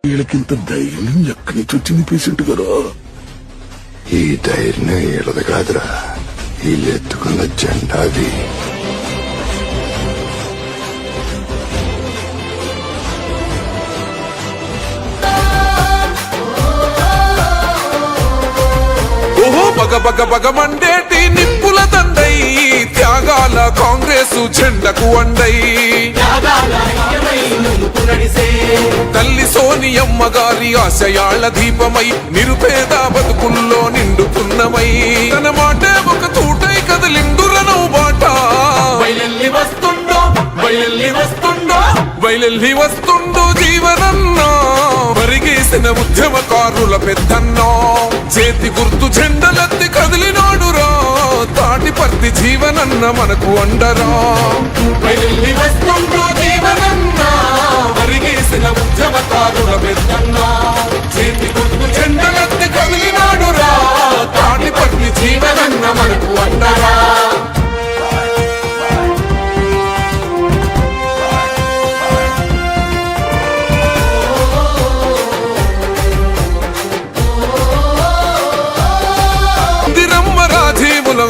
వీళ్ళకింత ధైర్యం ఎక్కడి నుంచి వచ్చింది పేషెంట్ గారు? ఈ ధైర్యం వీళ్ళది కాదురా, వీళ్ళెత్తుకున్న జెండాది. బగ బగ మండేటి నిప్పుల దండై త్యాగాల కాంగ్రెస్ జెండకు అండై తల్లి సోనియమ్మ గారి ఆశయాల దీపమై నిరుపేద బతుకుల్లో నిండుతున్నమై తన మాటే ఒక తూటై కదలిండురనవు బాట బయలెల్లి వస్తుండో జీవనన్నా పరిగేసిన ఉద్యమకారుల పెద్దన్నో చేతి గుర్తు జెండలెత్తి కదిలినాడురా తాటి పర్తి జీవనన్న మనకు అండరా పరిగేసిన ఉద్యమకారుల పెద్దన్నో చేతి గుర్తు జెండలెత్తి కదిలినాడురా తాటి పర్తి జీవనన్న మనకు అండరా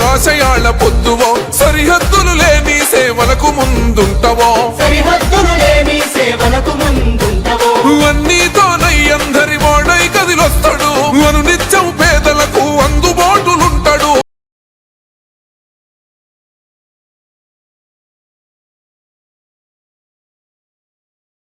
ఆశయాల పొద్దువో సరిహద్దులు లేని సేవలకు ముందుంటవో అన్నీతోనై అందరి వాడై కదిలొస్తాడు